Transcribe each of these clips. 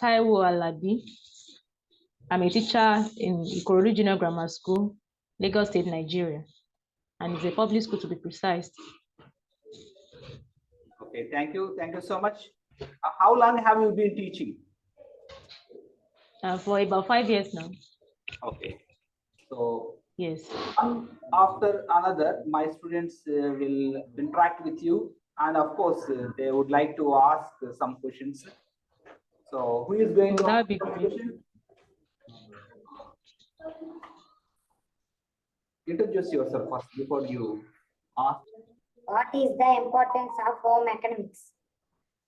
Taiwo Alabi. I'm a teacher in Ikorodu Junior Grammar School, Lagos State, Nigeria. And it's a public school, to be precise. Okay, thank you. Thank you so much. How long have you been teaching? For about 5 years now. Okay. So, yes. One after another, my students will interact with you. And of course, they would like to ask some questions. So, who is going to ask the question? Introduce yourself first before you ask. What is the importance of home economics?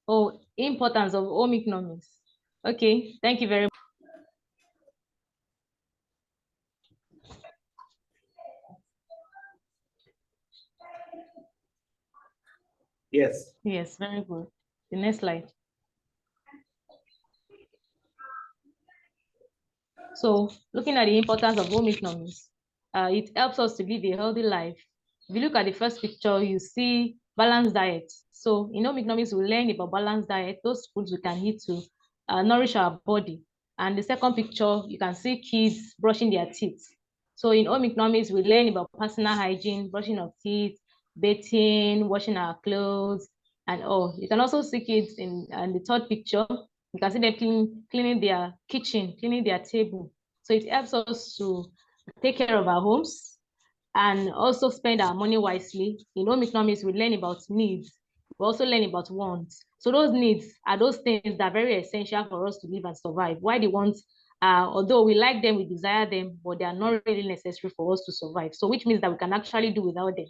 Oh, importance of home economics. Okay, thank you very much. Yes. Yes, very good. The next slide. So, looking at the importance of home economics, it helps us to live a healthy life. If you look at the first picture, you see balanced diet. So, in home economics, we learn about balanced diet, those foods we can eat to nourish our body. And the second picture, you can see kids brushing their teeth. So, in home economics, we learn about personal hygiene, brushing of teeth, bathing, washing our clothes, and all. You can also see kids in the third picture. You can see them cleaning their kitchen, cleaning their table. So it helps us to take care of our homes and also spend our money wisely. In home economics, we learn about needs. We also learn about wants. So those needs are those things that are very essential for us to live and survive. Why the wants, although we like them, we desire them, but they are not really necessary for us to survive. So which means that we can actually do without them.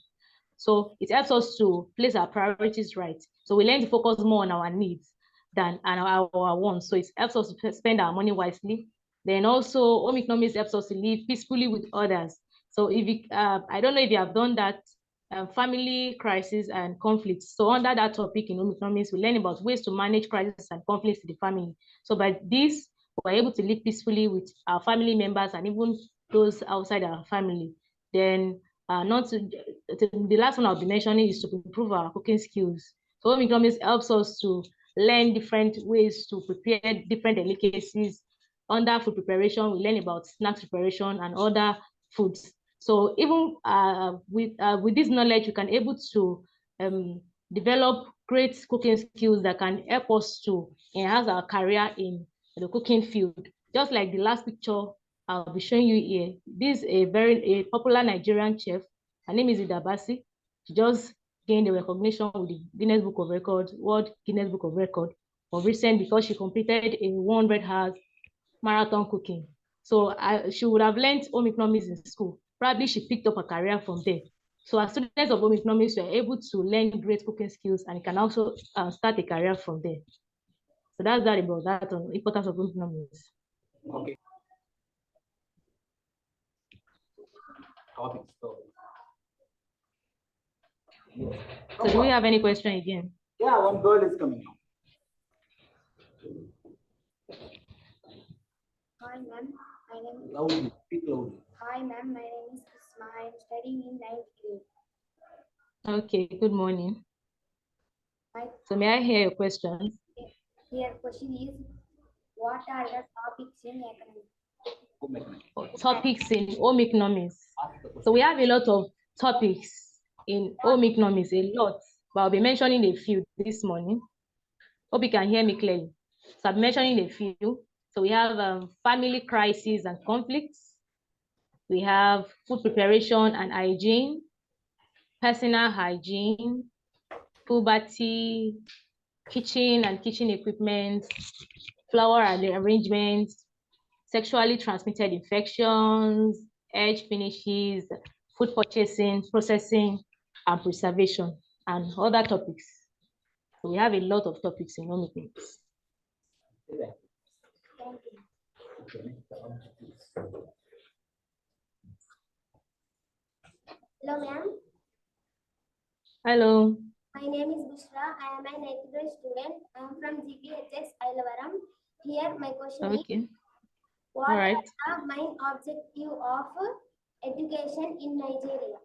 So it helps us to place our priorities right. So we learn to focus more on our needs than our wants. So it helps us to spend our money wisely. Then also, home economics helps us to live peacefully with others. So if you, I don't know if you have done that, family crisis and conflicts. So under that topic in home economics, we learn about ways to manage crisis and conflicts in the family. So by this, we're able to live peacefully with our family members and even those outside our family. Then the last one I'll be mentioning is to improve our cooking skills. So home economics helps us to learn different ways to prepare different delicacies. Under food preparation, we learn about snacks preparation and other foods. So even with this knowledge, you can able to develop great cooking skills that can help us to enhance our career in the cooking field. Just like the last picture I'll be showing you here. This is a popular Nigerian chef. Her name is Idabasi. She just gained the recognition with the Guinness Book of Records, World Guinness Book of Records of recent because she completed a 100 hours marathon cooking. So she would have learned home economics in school. Probably she picked up a career from there. So as students of home economics, we are able to learn great cooking skills and can also start a career from there. So that's that about that on importance of home economics. Okay. So do we have any question again? Yeah, one girl is coming now. Hi, ma'am. My name is... Loudly, speak loudly. Hi, ma'am. My name is Krishna. I am studying in 9th grade. Okay, good morning. So may I hear your questions? Your question is, what are the topics in economics? Topics in home economics. So we have a lot of topics in home economics, a lot, but I'll be mentioning a few this morning. Hope you can hear me clearly. So I'm mentioning a few. So we have family crisis and conflicts. We have food preparation and hygiene, personal hygiene, puberty, kitchen and kitchen equipment, flower arrangement, sexually transmitted infections, edge finishes, food purchasing, processing, and preservation, and other topics. So we have a lot of topics in home economics. Hello, ma'am. Hello. My name is Bushra. I am an 8th grade student. I am from Z.P.H.S Ilavaram. Here, my question is, what are the main objective of education in Nigeria?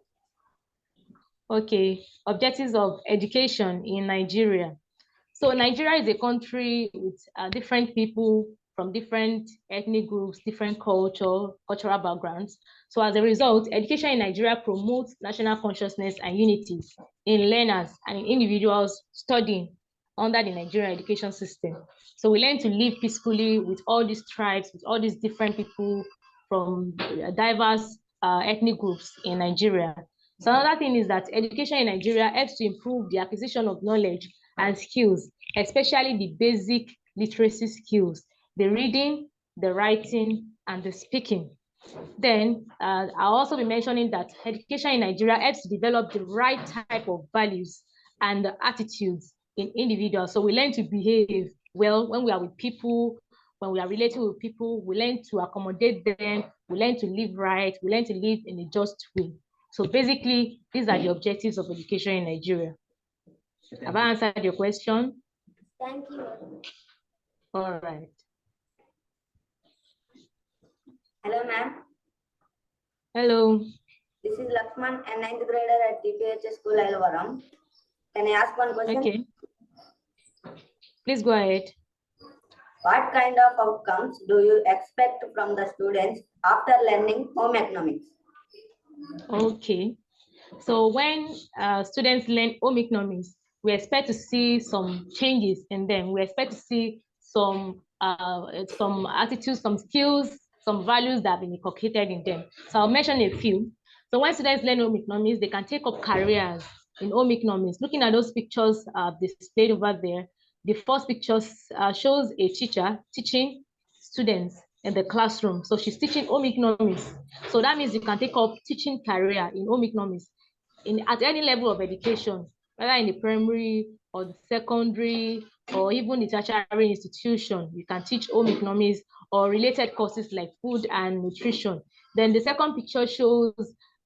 Okay, objectives of education in Nigeria. So Nigeria is a country with different people from different ethnic groups, different cultural backgrounds. So as a result, education in Nigeria promotes national consciousness and unity in learners and in individuals studying under the Nigerian education system. So we learn to live peacefully with all these tribes, with all these different people from diverse ethnic groups in Nigeria. So another thing is that education in Nigeria helps to improve the acquisition of knowledge and skills, especially the basic literacy skills, the reading, the writing, and the speaking. Then I'll also be mentioning that education in Nigeria helps to develop the right type of values and attitudes in individuals. So we learn to behave well when we are with people, when we are relating with people, we learn to accommodate them, we learn to live right, we learn to live in a just way. So basically, these are the objectives of education in Nigeria. Have I answered your question? Thank you. All right. Hello, ma'am. Hello. This is Lakshman, a 9th grader at Z.P.H.S Ilavaram. Can I ask one question? Okay. Please go ahead. What kind of outcomes do you expect from the students after learning home economics? Okay. So when students learn home economics, we expect to see some changes in them. We expect to see some attitudes, some skills, some values that have been inculcated in them. So I'll mention a few. So when students learn home economics, they can take up careers in home economics. Looking at those pictures displayed over there, the first picture shows a teacher teaching students in the classroom. So she's teaching home economics. So that means you can take up teaching career in home economics at any level of education, whether in the primary or the secondary or even the tertiary institution. You can teach home economics or related courses like food and nutrition. Then the second picture shows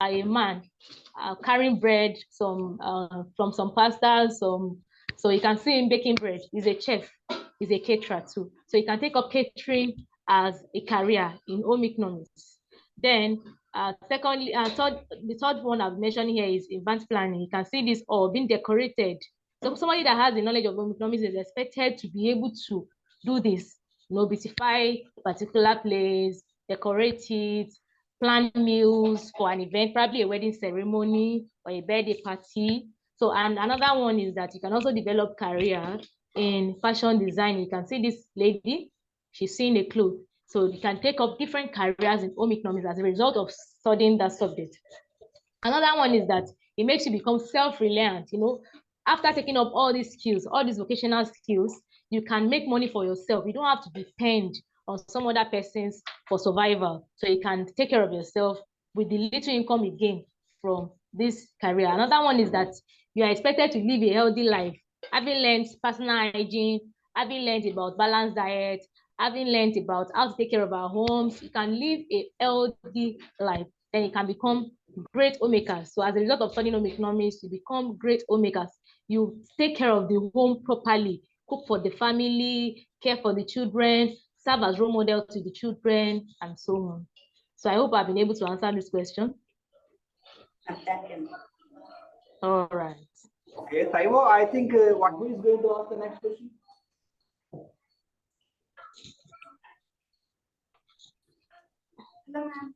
a man carrying bread from some pastors. So you can see him baking bread. He's a chef. He's a caterer too. So you can take up catering as a career in home economics. Then the third one I've mentioned here is event planning. You can see this all being decorated. So somebody that has the knowledge of home economics is expected to be able to do this, beautify a particular place, decorate it, plan meals for an event, probably a wedding ceremony or a birthday party. So, and another one is that you can also develop career in fashion design. You can see this lady, she's seeing a cloth. So you can take up different careers in home economics as a result of studying that subject. Another one is that it makes you become self-reliant. After taking up all these skills, all these vocational skills, you can make money for yourself. You don't have to depend on some other persons for survival. So you can take care of yourself with the little income you gain from this career. Another one is that you are expected to live a healthy life. Having learned personal hygiene, having learned about balanced diet, having learned about how to take care of our homes, you can live a healthy life. Then you can become great homemakers. So as a result of studying home economics, you become great homemakers. You take care of the home properly, cook for the family, care for the children, serve as role model to the children, and so on. So I hope I've been able to answer this question. Thank you. All right. Okay, Taiwo, I think who is going to ask the next question? Hello, ma'am.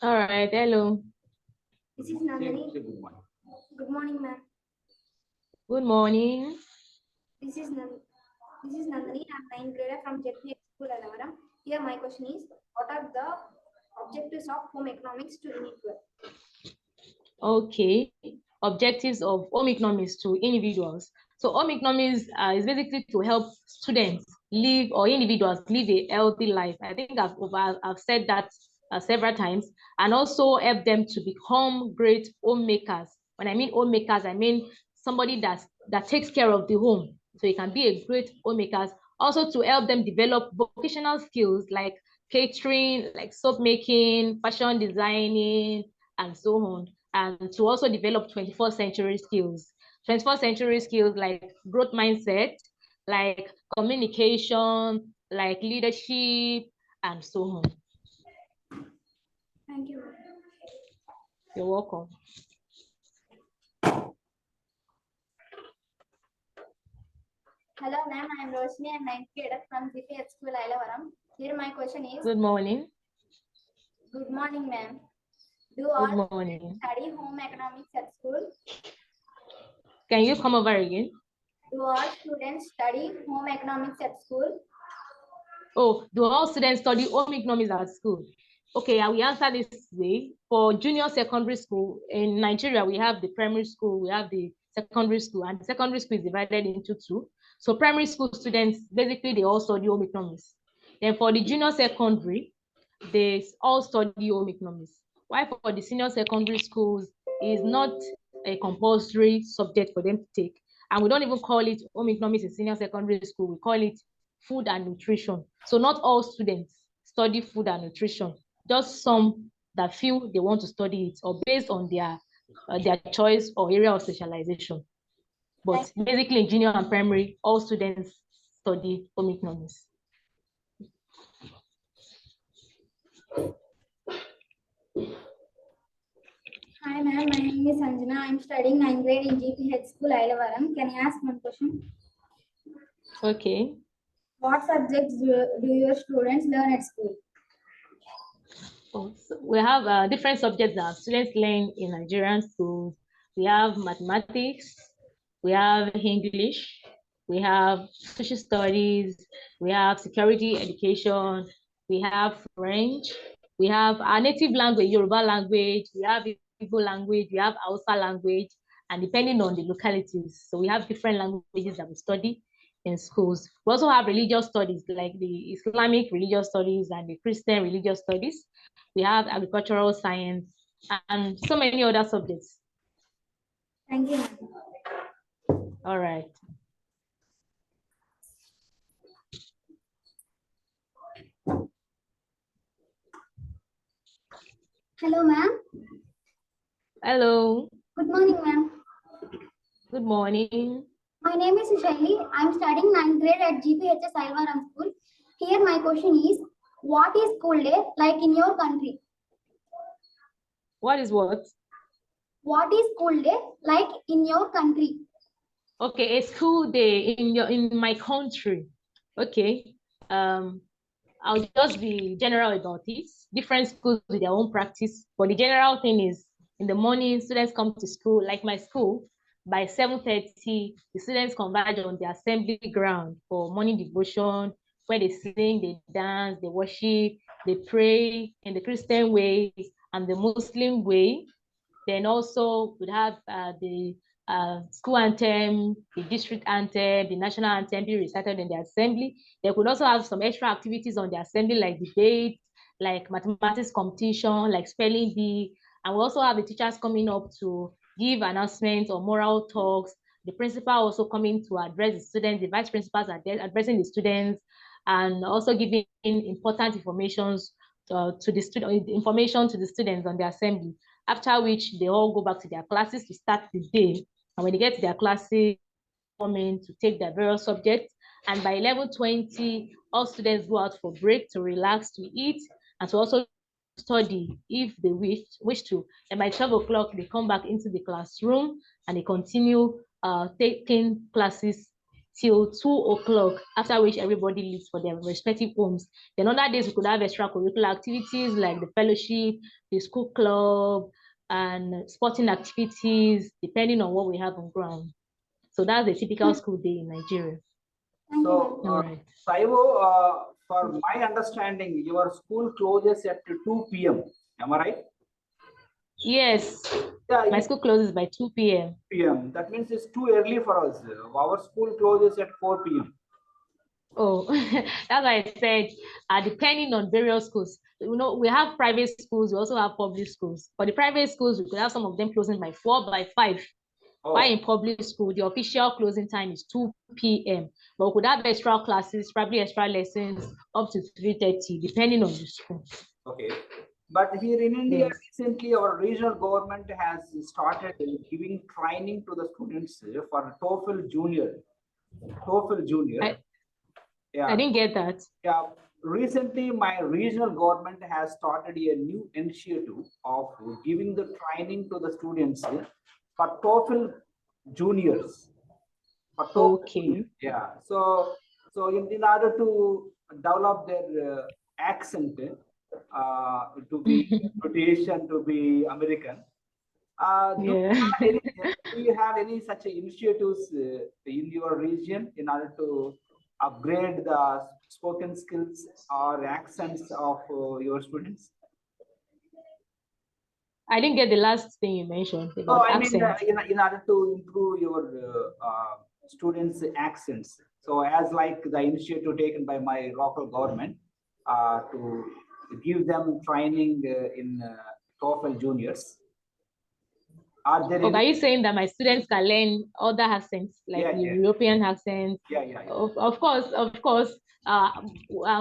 All right. Hello. This is Nandini. Good morning, ma'am. Good morning. This is Nandini. I'm 9th grader from Z.P.H.S Ilavaram. Here my question is, what are the objectives of home economics to individuals? Okay. Objectives of home economics to individuals. So home economics is basically to help students live or individuals live a healthy life. I think I've said that several times, and also help them to become great homemakers. When I mean homemakers, I mean somebody that takes care of the home. So you can be a great homemaker. Also to help them develop vocational skills like catering, like soap making, fashion designing, and so on. And to also develop 21st century skills. 21st century skills like growth mindset, like communication, like leadership, and so on. Thank you. You're welcome. Hello, ma'am. I am Roshni and 9th grade from Z.P.H.S Ilavaram. Here my question is. Good morning. Good morning, ma'am. Do Good all morning. study home economics at school? Can you come over again? Do all students study home economics at school? Oh, do all students study home economics at school? Okay, I will answer this way. For junior secondary school in Nigeria, we have the primary school, we have the secondary school, and the secondary school is divided into two. So primary school students, basically, they all study home economics. Then for the junior secondary, they all study home economics. While for the senior secondary schools, it is not a compulsory subject for them to take. And we don't even call it home economics in senior secondary school. We call it food and nutrition. So not all students study food and nutrition, just some that feel they want to study it or based on their choice or area of specialization. But basically in junior and primary, all students study home economics. Hi ma'am, my name is Sanjana. I am studying 9th grade in Z.P.H.S Ilavaram. Can I ask one question? Okay. What subjects do your students learn at school? So we have different subjects that students learn in Nigerian schools. We have mathematics, we have English, we have social studies, we have security education, we have French, we have our native language, Yoruba language, we have Igbo language, we have Hausa language, and depending on the localities. So we have different languages that we study in schools. We also have religious studies like the Islamic religious studies and the Christian religious studies. We have agricultural science and so many other subjects. Thank you. All right. Hello, ma'am. Hello. Good morning, ma'am. Good morning. My name is Shaili. I am studying 9th grade at Z.P.H.S Ilavaram School. Here my question is, what is school day like in your country? What is what? What is school day like in your country? Okay, a school day in my country. Okay. I'll just be general about it. Different schools with their own practice, but the general thing is in the morning, students come to school, like my school, by 7:30, the students converge on the assembly ground for morning devotion, where they sing, they dance, they worship, they pray in the Christian way and the Muslim way. Then also we'd have the school anthem, the district anthem, the national anthem be recited in the assembly. They could also have some extra activities on the assembly like debate, like mathematics competition, like spelling bee. And we also have the teachers coming up to give announcements or moral talks. The principal also coming to address the students, the vice principals are there addressing the students, and also giving important information to the students on the assembly. After which they all go back to their classes to start the day. And when they get to their classes, come in to take their various subjects. And by 11:20, all students go out for break to relax, to eat, and to also study if they wish to. And by 12 o'clock, they come back into the classroom and they continue taking classes till 2 o'clock, after which everybody leaves for their respective homes. Then on that days, we could have extracurricular activities like the fellowship, the school club, and sporting activities, depending on what we have on ground. So that's a typical school day in Nigeria. So, Saivo, for my understanding, your school closes at 2 p.m. Am I right? Yes. Yeah, my school closes by 2 p.m. That means it's too early for us. Our school closes at 4 p.m. Oh, that's why I said, depending on various schools. You know, we have private schools, we also have public schools. For the private schools, we could have some of them closing by 4, by 5. Oh. While in public school, the official closing time is 2 p.m. But we could have extra classes, probably extra lessons up to 3:30, depending on the school. Okay. But here in India, yes, recently our regional government has started giving training to the students for TOEFL Junior. TOEFL Junior. I didn't get that. Yeah. Recently, my regional government has started a new initiative of giving the training to the students for TOEFL juniors. Okay. Yeah. So in order to develop their accent, to be British and to be American, Yeah. do you have any such initiatives in your region in order to upgrade the spoken skills or accents of your students? I didn't get the last thing you mentioned Oh, about I mean, accent. in order to improve your students' accents. So, as like the initiative taken by my local government to give them training in TOEFL juniors. Are there Okay, are any? you saying that my students can learn other accents, like Yeah, yeah, European accents? yeah. Of course, of course.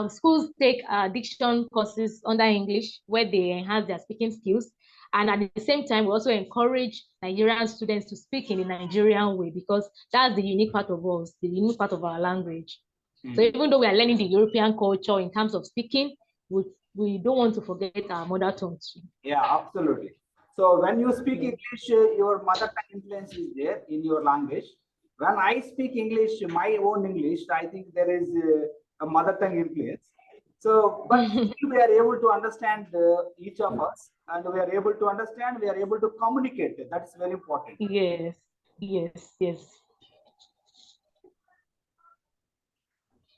Schools take diction courses under English where they enhance their speaking skills. And at the same time, we also encourage Nigerian students to speak in the Nigerian way because that's the unique part of us, the unique part of our language. So even though we are learning the European culture in terms of speaking, we don't want to forget our mother tongue too. Yeah, absolutely. So when you speak Yeah. English, your mother tongue influence is there in your language. When I speak English, my own English, I think there is a mother tongue influence. So, but still we are able to understand each of us, and we are able to understand, we are able to communicate. That's very important. Yes, yes.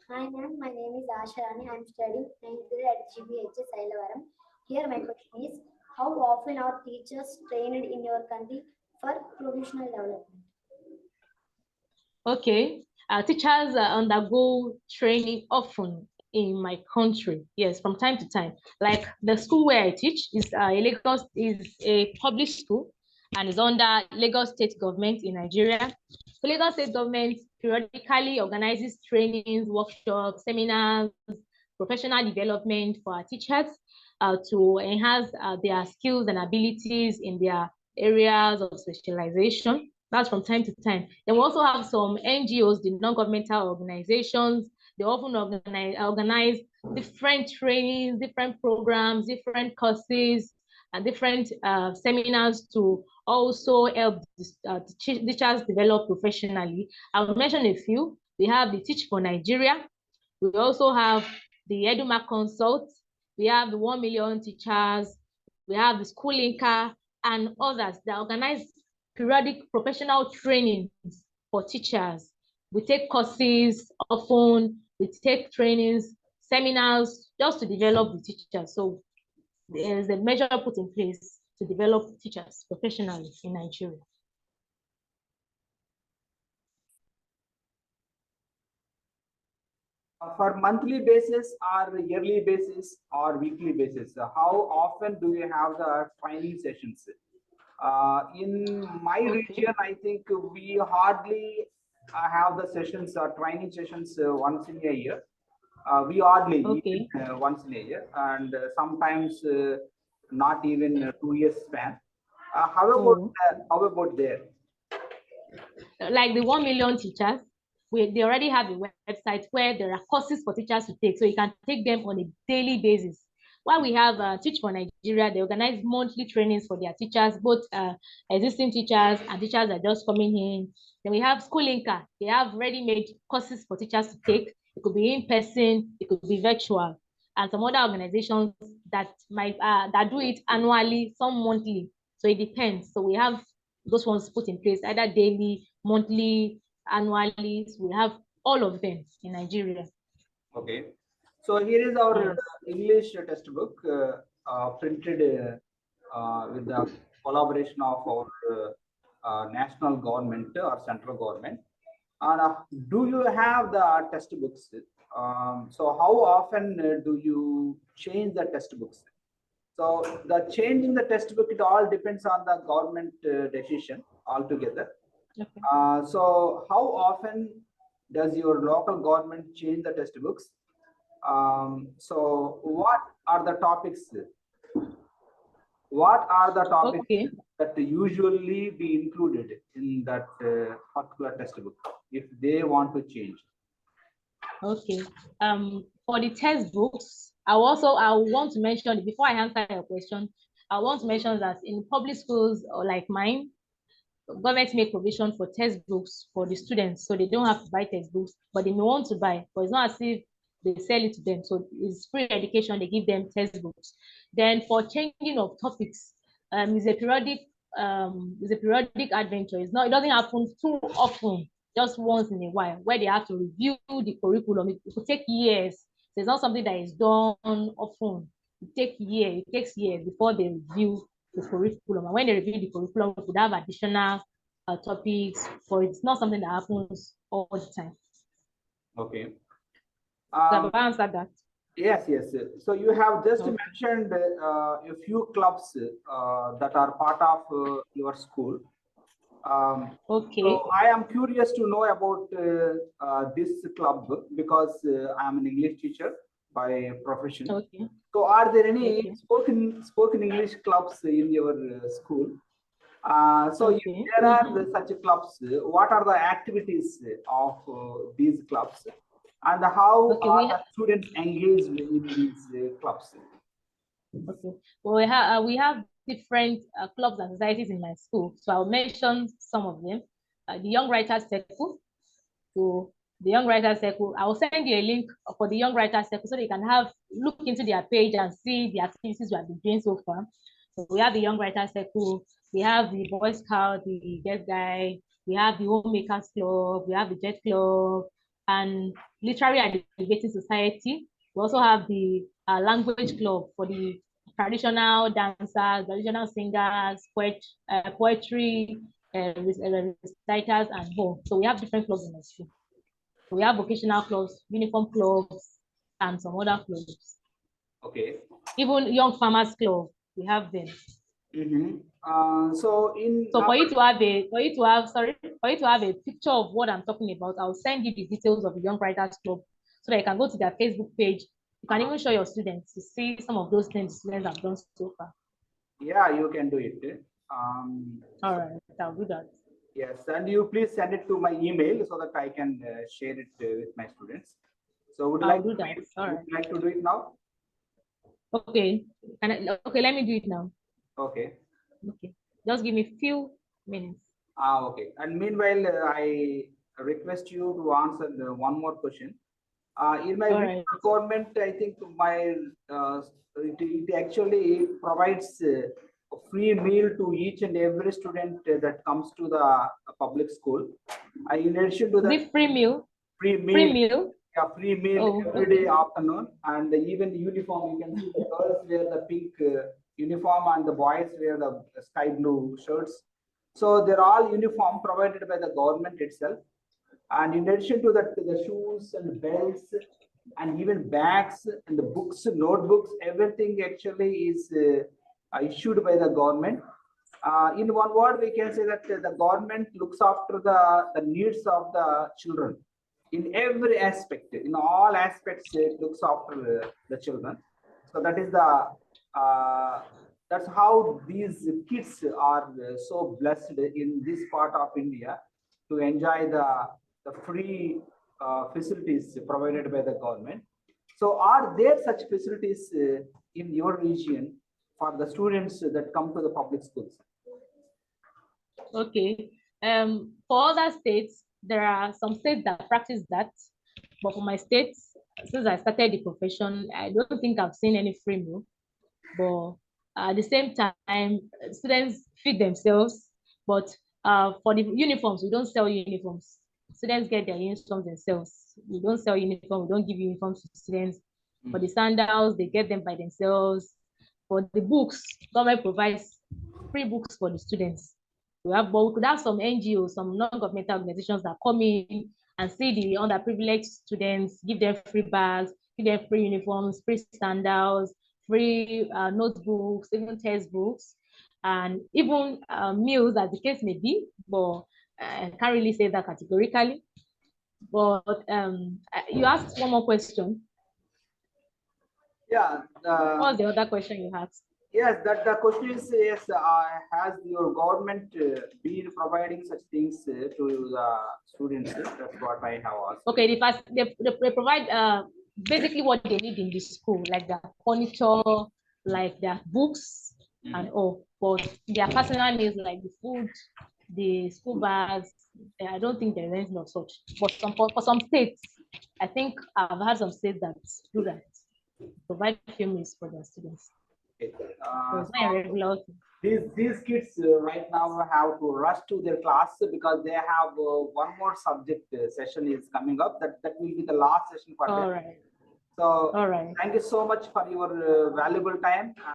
Hi ma'am, my name is Asharani. I am studying 9th grade at Z.P.H.S Ilavaram. Here my question is, how often are teachers trained in your country for professional development? Okay. Teachers undergo training often in my country. Yes, from time to time. Like the school where I teach is a public school and is under Lagos State government in Nigeria. So Lagos State government periodically organizes trainings, workshops, seminars, professional development for our teachers to enhance their skills and abilities in their areas of specialization. That's from time to time. Then we also have some NGOs, the non-governmental organizations. They often organize different trainings, different programs, different courses, and different seminars to also help teachers develop professionally. I'll mention a few. We have the Teach for Nigeria. We also have the EduMa Consult. We have the 1 Million Teachers. We have the School Linker and others that organize periodic professional trainings for teachers. We take courses often, we take trainings, seminars, just to develop the teachers. So there's a measure put in place to develop teachers professionally in Nigeria. For monthly basis or yearly basis or weekly basis, how often do you have the training sessions? In my region, I think we hardly have the sessions or training sessions once in a year. We hardly even, once in a year, and sometimes not even 2 years span. How about there? Like the 1 Million Teachers, they already have a website where there are courses for teachers to take, so you can take them on a daily basis. While we have Teach for Nigeria, they organize monthly trainings for their teachers, both existing teachers and teachers that are just coming in. Then we have School Linker. They have ready-made courses for teachers to take. It could be in person, it could be virtual, and some other organizations that might that do it annually, some monthly. So it depends. So we have those ones put in place, either daily, monthly, annually. We have all of them in Nigeria. Okay. So here is our English textbook printed with the collaboration of our national government or central government. And do you have the textbooks? So how often do you change the textbooks? So the change in the textbook, it all depends on the government decision altogether. Okay. So how often does your local government change the textbooks? So what are the topics? What are the topics that usually be included in that particular textbook if they want to change? Okay. For the textbooks, I want to mention, before I answer your question, I want to mention that in public schools or like mine, government make provision for textbooks for the students, so they don't have to buy textbooks, but they may want to buy, but it's not as if they sell it to them. So it's free education, they give them textbooks. Then for changing of topics, is a periodic adventure. It doesn't happen too often, just once in a while, where they have to review the curriculum. It could take years. So it's not something that is done often. It takes years before they review the curriculum. And when they review the curriculum, we could have additional topics, for it's not something that happens all the time. Okay. Have I answered that? Yes. So you have just mentioned a few clubs that are part of your school. Okay. So I am curious to know about this club because I am an English teacher by profession. Okay. So are there any spoken English clubs in your school? So if there are such clubs, what are the activities of these clubs, and how are the students engaged in these clubs? Okay. Well, we have different clubs and societies in my school. So I'll mention some of them. The Young Writers Circle. So the Young Writers Circle, I will send you a link for the Young Writers Circle so they can look into their page and see the activities we have been doing so far. So we have the Young Writers Circle, we have the Boy Scout, the Guest Guy, we have the Homemakers Club, we have the Jet Club, and Literary and Debating Society. We also have the Language Club for the traditional dancers, traditional singers, poetry, reciters, and more. So we have different clubs in the school. So we have vocational clubs, uniform clubs, and some other clubs. Okay. Even Young Farmers Club, we have them. So for you to have a picture of what I'm talking about, I'll send you the details of the Young Writers Club so that you can go to their Facebook page. You can even show your students to see some of those things students have done so far. Yeah, you can do it. All right, I'll do that. Yes, and you please send it to my email so that I can share it with my students. So would you like to do that? Would you like to do it now? Okay. Okay, let me do it now. Okay. Okay. Just give me a few minutes. Okay. And meanwhile, I request you to answer one more question. In my government, I think it actually provides a free meal to each and every student that comes to the public school. In addition to that, free meal. Free meal. Yeah, free meal every day afternoon, and even uniform. You can see the girls wear the pink uniform and the boys wear the sky blue shirts. So they're all uniform provided by the government itself. And in addition to that, the shoes and belts and even bags and the books, notebooks, everything actually is issued by the government. In one word, we can say that the government looks after the needs of the children in every aspect. In all aspects, it looks after the children. So that is that's how these kids are so blessed in this part of India to enjoy the free facilities provided by the government. So are there such facilities in your region for the students that come to the public schools? Okay. For other states, there are some states that practice that, but for my state, since I started the profession, I don't think I've seen any free meal. But at the same time, students feed themselves. But for the uniforms, we don't sell uniforms. Students get their uniforms themselves. We don't sell uniforms. We don't give uniforms to students. For the sandals, they get them by themselves. For the books, government provides free books for the students. We could have some NGOs, some non-governmental organizations that come in and see the underprivileged students, give them free bags, give them free uniforms, free sandals, free notebooks, even textbooks, and even meals, as the case may be. But I can't really say that categorically. But you asked one more question. Yeah. What was the other question you asked? Yes, that the question is, yes, has your government been providing such things to the students? That's what I have asked. Okay, they provide basically what they need in the school, like the furniture, like their books and all. But their personal needs like the food, the school bags. I don't think there is anything of such. But for some states, I think I've had some states that do that, provide few meals for their students. Okay. So it's not a regular thing. These kids right now have to rush to their class because they have one more subject session is coming up. That will be the last session for them. All right. So All right. thank you so much for your valuable time.